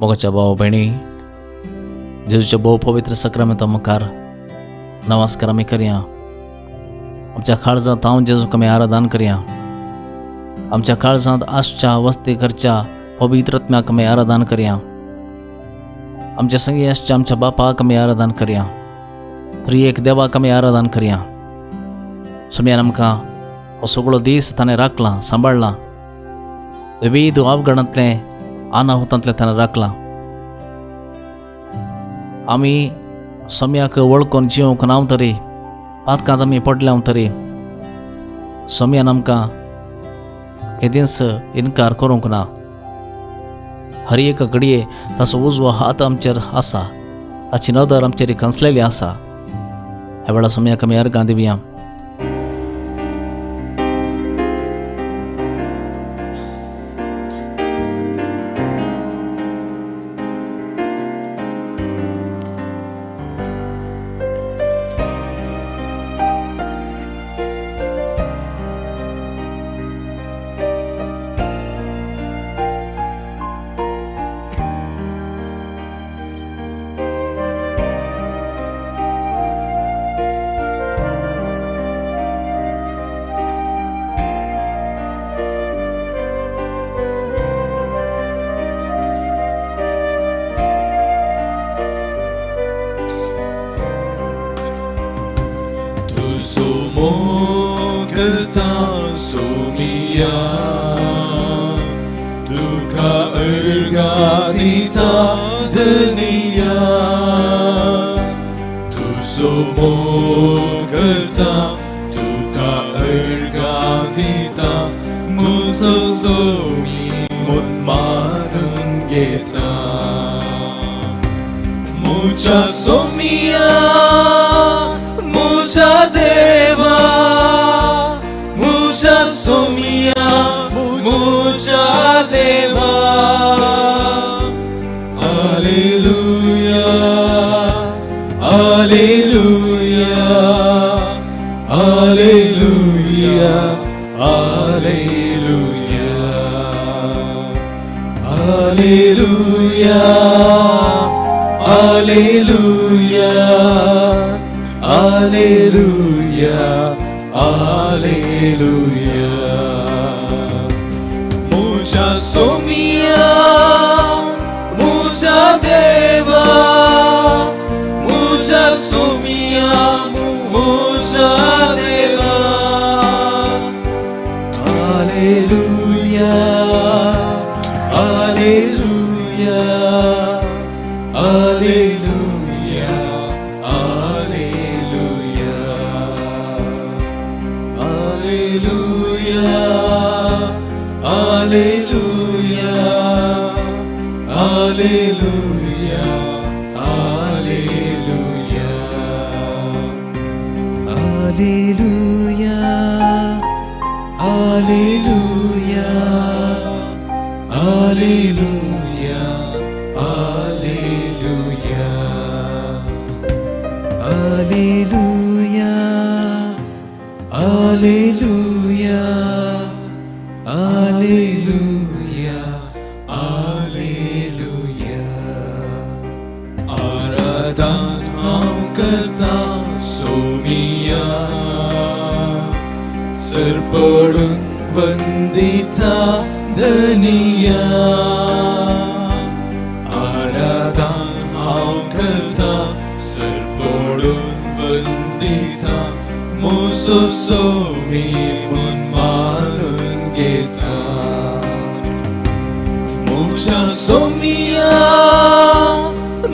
मोगाच्या भाव भयणी, जेजूच्या भोव पवित्र सक्रामेंता मुखार नमस्कार आमी करया. आमच्या काळजांत हांव जेजूक आमी आराधन करया. आमच्या काळजांत आसच्या वस्ती करच्या पवित्रत्म्याक आमी आराधन करया. आमच्या संगी आसच्या आमच्या बापाक आमी आराधन करया. थ्री एक देवाक आमी आराधन करया. सुमयान आमकां हो सगळो दीस ताणें राखला, सांबाळला. विविध अवघडांतले अनाहुतांतले ताणें राखला. आमी सोम्याक वळखून जिवंक नाव तरी पातकांत आमी पडल्या तरी सोम्यान आमकां केदींच इन्कार करूंक ना. हर एक घडये ताचो उजवो हात आमचेर आसा, ताची नदर आमचेर खंचलेली आसा. ह्या वेळा सोम्याक आमी अर्गां दिवया. Sumogta sumia Tuka ergatita dunia Tu sumogta Tuka ergatita Musosumi mutmanun geta Mucha sumia Mucha deva, mucha somia, mucha deva. Alleluia, alleluia, alleluia, alleluia, alleluia, alleluia. Alleluia, alleluia. Mucha somia, mucha deva, mucha somia, mucha deva. Alleluia, alleluia, alleluia. Alleluia, alleluia, alleluia, alleluia, alleluia, alleluia, alleluia, alleluia, alleluia. Alleluia, alleluia. Aradhan ham karta somia Sir padun vandita dhaniya Aradhan ham karta Sir padun vandita Muso somi mun malun geta Mucha somia,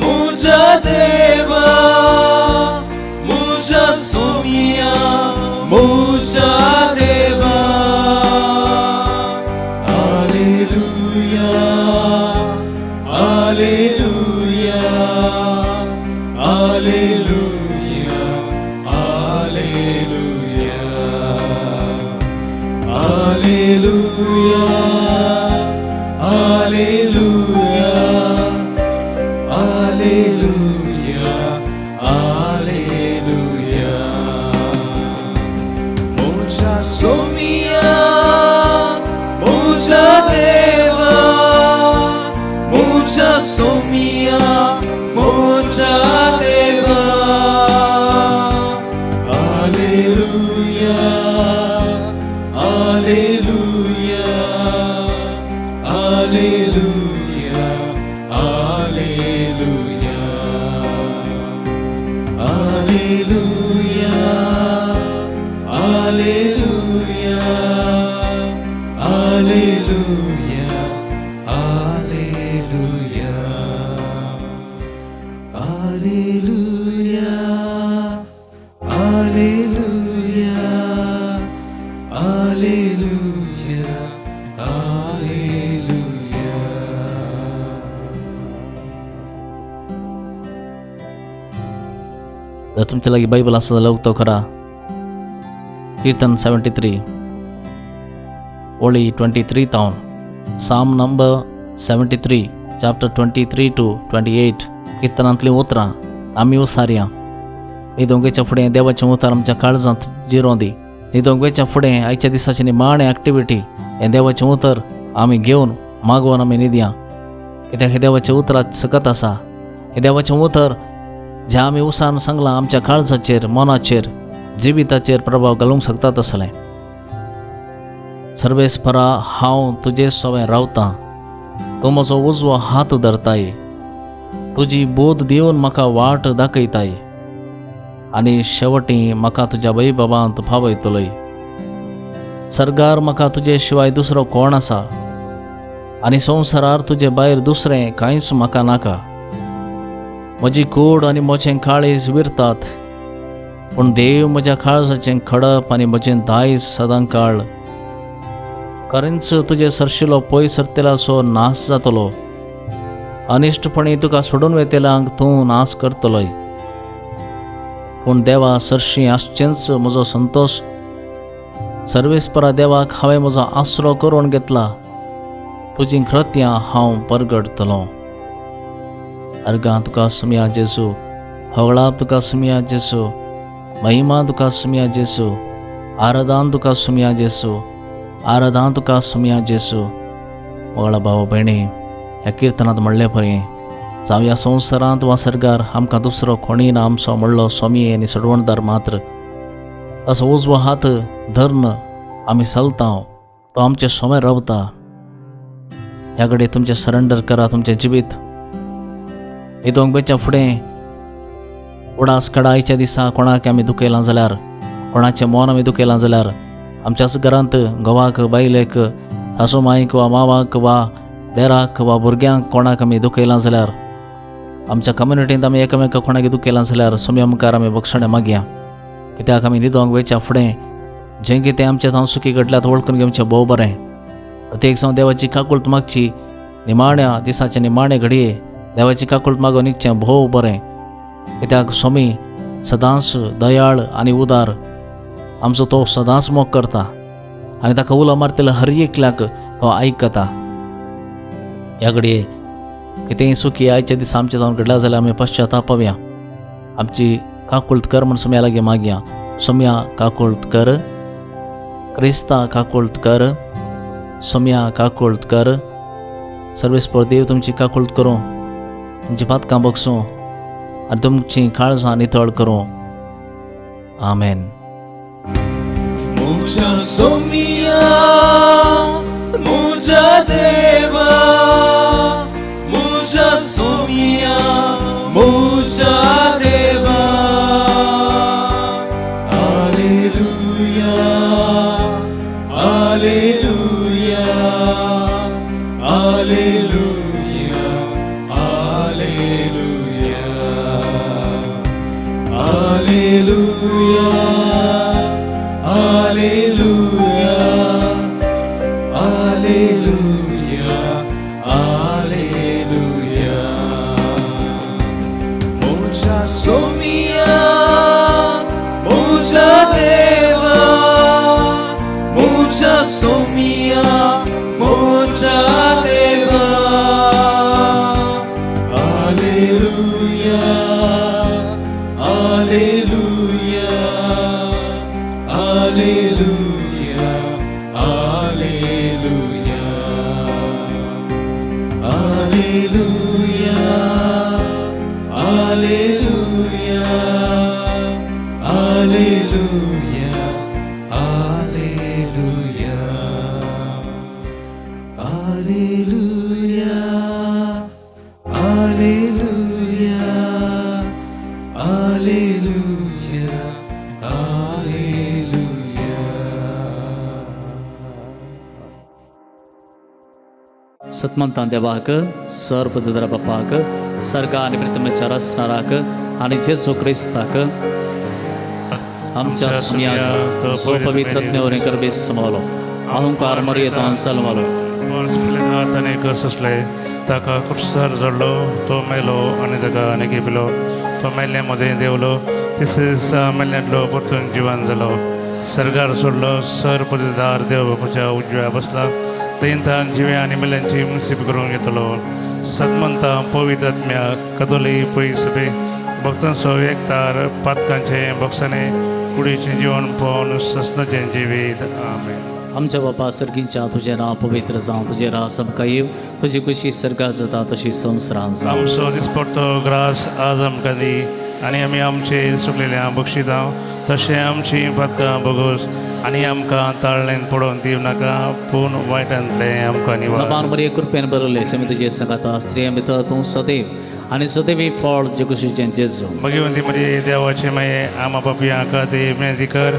mucha deva, mucha somia, mucha deva. Alleluia, alleluia, alleluia, alleluia, alleluia. Alleluia, सोमिया मोचा देवा hallelujah hallelujah hallelujah hallelujah hallelujah hallelujah hallelujah hallelujah hallelujah hallelujah hallelujah जर तुमच्या लागी Bible असं जाल्यार उगतो खरा कीर्तन 73 ओळी 23 तावन साम नंबर 73 चॅप्टर 23 to 28 कीर्तनांतलीं उतरां आमी उसारया. न्हिदोंगेच्या फुडें देवाचें उतर आमच्या काळजांत जिरों दी. न्हिदोंगेच्या फुडें आयच्या दिसाची निमाणे एक्टिविटी हें देवाचें उतर आमी घेवन मागोवन आमी न्हिदया. कित्याक हें देवाचें उतरात सकत आसा. हें देवाचें उतर जें आमी उसान सांगलां आमच्या काळजाचेर मनाचेर जिविताचेर प्रभाव घालूंक शकता तसलें. सर्वेस्परा हांव तुजे सोवें रावतां, तूं म्हजो उजवो हात धरताय, तुजी बोध दिवन म्हाका वाट दाखयताय आनी शेवटी म्हाका तुज्या वैभवांत पावयतलोय. सर्गार म्हाका तुजे शिवाय दुसरो कोण आसा आनी संवसारार तुजे भायर दुसरें कांयच म्हाका नाका. म्हजी कूड आनी म्हजें काळीज विरतात, पूण देव म्हज्या काळजाचें खडप आनी म्हजें दायज सदां काळ. खरेंच तुजे सरशिलो पय सरतेलासो नाश जातलो, अनिश्टपणी तुका सोडून वेतेल्यांक तूं नाश करतलोय. पूण देवा सरशी आसचेंच म्हजो संतोश. सर्वेस्परा देवाक हांवें म्हजो आसरो करून घेतला, तुजीं कृत्यां हांव परगडतलों. अर्गां तुका सुमिया जेसू, होगळाप तुका सुमिया जेसू, महिमा तुका सुमिया जेसू, आराधन तुका सुमिया जेसू, आराधन तुका सुमिया जेसू. मोगळा भाव भयणी, ह्या कीर्तनांत म्हणले परी जावं ह्या संवसारांत वा सर्गार आमकां दुसरो कोणीय ना आमचो म्हणलो स्वामी आनी सडवणदार मात्र. ताचो उजवो हात धरून आमी चलता, तो आमचे सोमेर रावता. ह्या घडये तुमचें सरेंडर करा तुमचें जिवीत. न्हिदोंगेच्या फुडें उडास कडायच्या दिसा कोणाक आमी दुखयलां जाल्यार, कोणाचें मन आमी दुखयलां जाल्यार, आमच्याच घरांत घोवाक बायलेक सासू मांयक वा मांवाक वा देराक वा भुरग्यांक कोणाक आमी दुखयलां जाल्यार, आमच्या कम्युनिटींत आमी एकामेकाक कोणाक दुखयलां जाल्यार सोम्या मुखार आमी बक्षणे मागया. कित्याक आमी न्हिदोंग वेच्या फुडें जें कितें आमच्या हांव सुखी घडल्यात वळखून घेवचें भोव बरें. प्रत्येक जावन देवाची काकुळट मागची. निमाण्या दिसाचे निमाणे घडये देवाची काकुळट मागोवन निघचें भोव बरें. कित्याक स्वामी सदांच दयाळ आनी उदार. आमचो तो सदांच मोग करता आनी ताका उलो मारतलो हर एकल्याक तो आयकता. ह्या घडये कितेंय सुखी आयच्या दिसा आमच्या जावन घडला जाल्यार आमी पश्चातापया. आमची काकुळट कर म्हूण सोम्या लागीं मागया. सोम्या काकुळट कर, क्रिस्ता काकुळट कर, सोम्या काकुळट कर. सर्वेस्पर देव तुमची काकुळट करूं, तुमची पातकां बगसूं आनी तुमची काळजां नितळ करूं. आमेन. मुझा सोमिया मुझा देवा मुझा सोमिया मुझा देवा hallelujah hallelujah hallelujah hallelujah hallelujah Hallelujah, Hallelujah, Hallelujah. Mucha somia, mucha deva, mucha somia, mucha deva. Hallelujah, Hallelujah. Hallelujah, Hallelujah, Hallelujah, Alleluia, Alleluia, Alleluia, Alleluia, Alleluia, Alleluia, Alleluia. सतमंतान देवाक सर्वपदरा बापाक सर्गा आणि प्रितमेच्या रचणाराक आणि जेसू ख्रिस्ताक आमच्या सुन्याक जो पवित्रज्ञावरी करबे समोलो अहंकार मर्यादा सलमलो ताने कसले ताका कुठसर जडलो तो मेलो आणि ताका आनी पिलो तो मेल्ल्यामध्ये देवलो तसेच मेल्ल्यांतलो परतून जिवन जालो सर्गार सोडलो सरपददार देव बापूच्या उजव्या बसला तेंतान जिवे आनी मेल्ल्यांची मुसीब करून घेतलो सतमंता पवित्र आत्म्या कदोली पयसबे भक्तांचो एकतार पातकांचे बक्षाने कुडीचें जिवन पावन सस्नाचें जिवीत आमेन. आमच्या बापा सर्गींच्या तुझे नाव पवित्र जावं तुझे रास आमकां येव तुजी कुशी सर्गार जाता तशी संवसारांत जावं. आमचो दिसपडटो ग्रास आज आमकां दी आनी आमी आमचे सुकलेल्या बक्षिता तशें आमची पातकां बगोस आनी आमकां ताळ्ळेन पडोवन दिव नाका पूण वायटांतले आमकां निवार. नमान बरे कृपेन बरयले आमी तुजे सांगाता स्त्रिया भितर तूं सदैव आनी सदैवी फळ तुजे कुशीचें जेजू. भगवंती मरी देवाचे माये आमा पापयां खातीर विनंती कर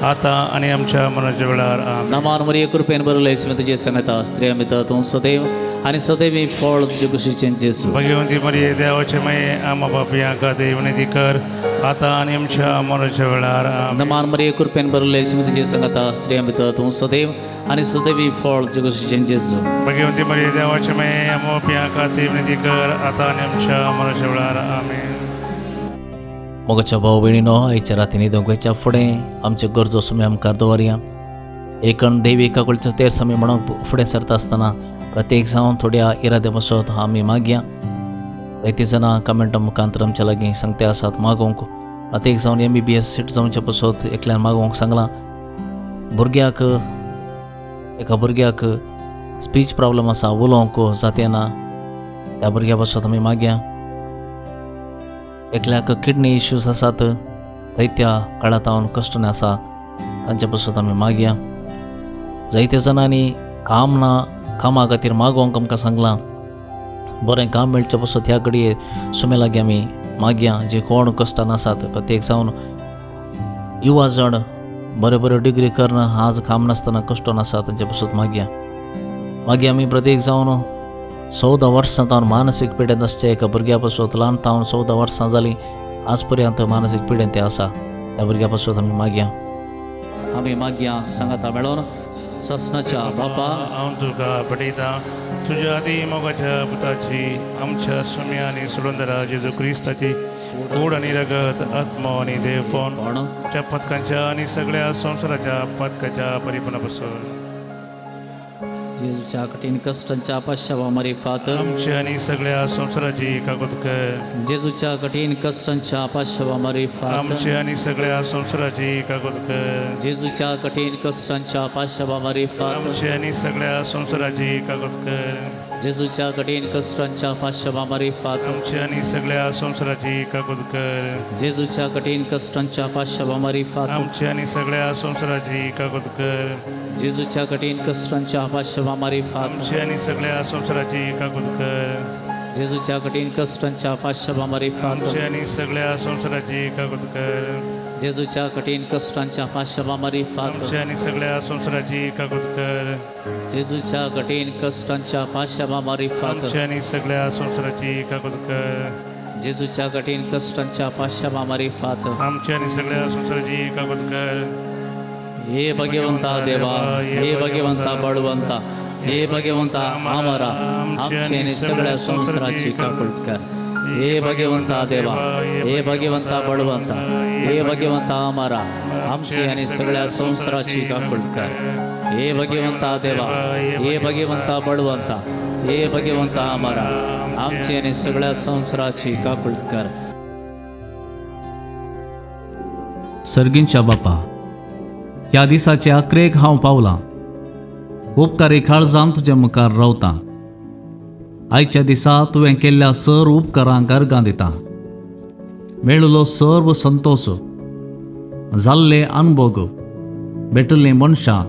आतां आनी आमच्या मरणाच्या वेळार आमेन. नमान बरे कृपेन बरयले आमी तुजे सांगाता स्त्रिया भितर तूं सदैव आनी सदैवी फळ तुजे कुशीचें जेजू. भगवंती मरी देवाचे माये आमा पापयां खातीर विनंती कर आतां आनी आमच्या मरणाच्या वेळार आमेन. नमान बरे कृपेन बरयले आमी तुजे सांगाता स्त्रिया भितर तूं सदैव आनी सदैवी फळ तुजे कुशीचें जेजू. भगवंती मरी देवाचे माये आमा पापयां खातीर विनंती कर आतां आनी आमच्या मरणाच्या वेळार आमेन. मोगाच्या भाव भयणीनो आयच्या रातीन दोगांच्या फुडें आमच्यो गरजो सुमी आमकां दवरया. एकण देवी काकुळचो तेर आमी म्हणून फुडें सरता आसतना प्रत्येक जावन थोड्या इरादे बसत आमी मागया. जायतीं जाणां कमेंटा मुखांतर आमच्या लागीं सांगते आसात मागोवंक प्रत्येक जावन MBBS सीट जावचे बसत एकल्यान मागोवंक सांगलां. एका भुरग्याक स्पीच प्रॉब्लम आसा उलोवंक जाते ना त्या भुरग्या बसत आमी मागया. एकल्याक किडनी इश्यूज आसात जायत्या काळांत हांव कश्टान आसा तांचे बसत आमी मागया. जायत्या जाणांनी कामा खातीर मागोवंक आमकां सांगलां. बरें काम मेळचें बसत ह्या घडये सुमे लागीं आमी मागया. जे कोण कश्टान आसात प्रत्येक जावन युवा जण बऱ्यो डिग्री करना आज काम नासतना कश्टान आसा तांचे बसत मागया आमी प्रत्येक जावन 14 वर्सां तावन मानसीक पिडेंत आसचे एका भुरग्या पासत ल्हान तावन 14 वर्सां जालीं आज पर्यंत मानसीक पिडेंत ते आसा त्या भुरग्या पासत आमी मागया सांगाता मेळोन ससनाच्या बापा हांव तुका पटयतां तुज्या अती मोगाच्या पुताची आमच्या सुम्या आनी सुलंदरा जेजू क्रिस्ताची कूड आनी रगत आत्मो आनी देवपण च्या पथकांच्या आनी सगळ्या संवसाराच्या पथकाच्या परिपूर्ण पासून जेजूच्या कठीण कष्टांच्या पाश्चावा मारिफात आमच्या आनी सगळ्या संवसाराची कागद कर. जेजूच्या कठीण कष्टांच्या पाश्चावा मारिफात आमच्या आनी सगळ्या संवसाराची कागद कर. जेजूच्या कठीण कष्टांच्या पाश्चावा मारिफात आमच्या आनी सगळ्या संवसाराची कागद कर. जेजूच्या कठीण कष्टांच्या पाश्चावा मारिफात आमच्या आनी सगळ्या संवसाराची कागद कर. जेजूच्या कठीण कष्टांच्या पाश्चावा मारिफात आमच्या आनी सगळ्या संवसाराची कागद कर. जेजूच्या कठीण कष्टांच्या पाश्चावा मारिफात आमच्या आनी सगळ्या संवसाराची कागद कर. जेजूच्या कठीण कष्टांच्या पाश्चावा मारिफात आमच्या आनी सगळ्या संवसाराची कागद कर. जेजूच्या कठीण कष्टांच्या पाश्चावा मारिफात आमच्या आनी सगळ्या संवसाराची कागद कर. जेजूच्या कठीण कष्टांच्या पाश्चावा मारिफात आमच्या आनी सगळ्या संवसाराची कागद कर. जेजूच्या कठीण कष्टांच्या पाश्चावा मारिफात आमच्या आनी सगळ्या संवसाराची कागद कर. हे भगवंता देवा हे भगवंता बळवंता हे भगवंता आमरा आमचे आणि सगळ्या संवसाराची काकूळ कर. हे भगवंता देवा हे भगवंता बळवंता हे भगवंता आमरा आमचे आणि सगळ्या संवसाराची काकूळ कर. हे भगवंता देवा हे भगवंता बळवंता हे भगवंता आमरा आमचे आणि सगळ्या संवसाराची काकूळ कर. सर्गींच्या बापा ह्या दिसाचे अक्रेक हांव पावलां. उपकारी काळजान तुज्या मुखार रावतां. आयच्या दिसा तुवें केल्ल्या सर्व उपकारांक अर्गां दिता. मेळिल्लो सर्व संतोश, जाल्ले अनुभव, भेटल्लीं मनशां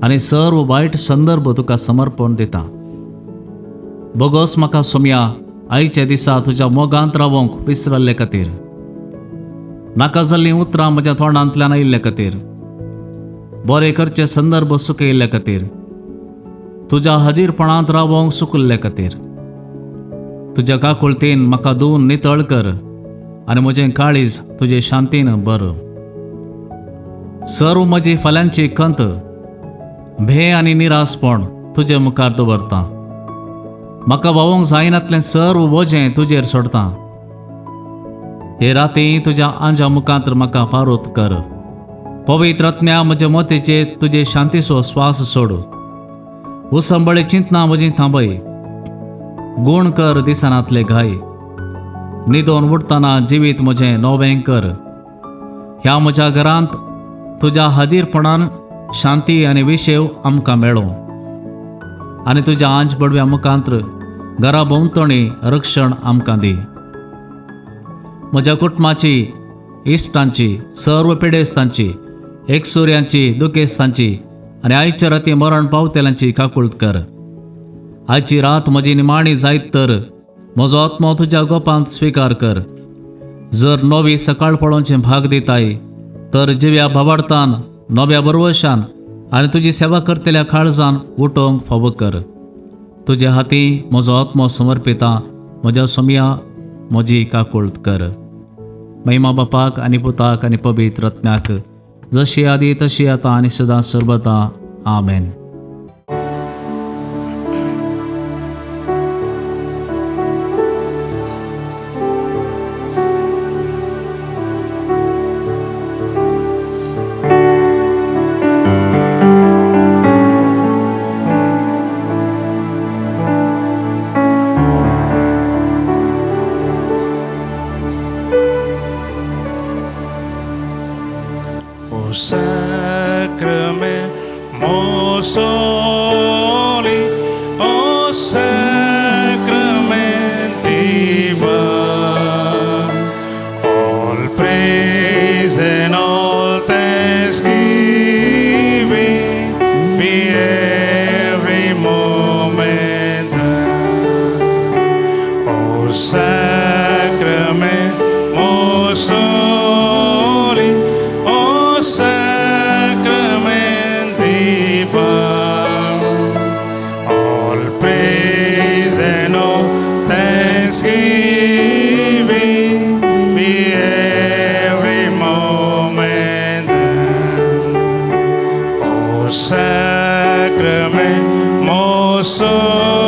आनी सर्व वायट संदर्भ तुका समर्पण दिता. बोगोस म्हाका सोम्या आयच्या दिसा तुज्या मोगांत रावंक विसरल्ले खातीर, नाका जाल्लीं उतरां म्हज्या तोंडांतल्यान आयिल्ले खातीर, बरे करचे संदर्भ सुकयल्ले खातीर, तुज्या हजीरपणांत रावंक सुकल्ले खातीर, तुज्या काकुळतेन म्हाका धुवन नितळ कर आनी म्हजें काळीज तुजे शांतीन भर. सर्व म्हजी फाल्यांची खंत, भे आनी निरासपण तुजे मुखार दवरता. म्हाका भोवंक जायनातलें सर्व वजें तुजेर सोडता. हे राती तुज्या आंजा मुखांतर म्हाका पारोत कर. पवित्र आत्म्या म्हजे मोतेचेर तुजे शांतीचो स्वास सोड. उसंबळे चिंतना म्हजी थांबय. गूण कर दिसानांतले घाय. न्हिदोन उठतना जिवीत म्हजें नवें कर. ह्या म्हज्या घरांत तुज्या हाजीरपणान शांती आनी विशेव आमकां मेळो आनी तुज्या आंज पडव्या मुखांतर घरा भोंवतणी रक्षण आमकां दी. म्हज्या कुटुंबाची, इश्टांची, सर्व पिडेस्तांची, एकसुऱ्यांची, दुखेस्तांची आनी आयच्या राती मरण पावतेल्यांची काकूळट कर. आयची रात म्हजी निमाणी जायत तर म्हजो आत्मो तुज्या गोपांत स्विकार कर. जर नवी सकाळ पळोवचें भाग दिताय तर जिव्या भावार्थान, नव्या बरवशान आनी तुजी सेवा करतल्या काळजान उठोवंक फावो कर. तुजे हाती म्हजो आत्मो समर्पिता. म्हज्या सोम्या म्हजी काकूळट कर. महिमा बापाक आनी पुताक आनी पवित्र आत्म्याक, जशी आदी तशी आतां आनी सदां सर्वदा. आमेन. O sacramento soli, o sacrament divine, all praise and all thanksgiving be every moment thine. O sacrament most holy, O sacrament divine, all praise and all thanksgiving be every moment thine. O sacrament most holy,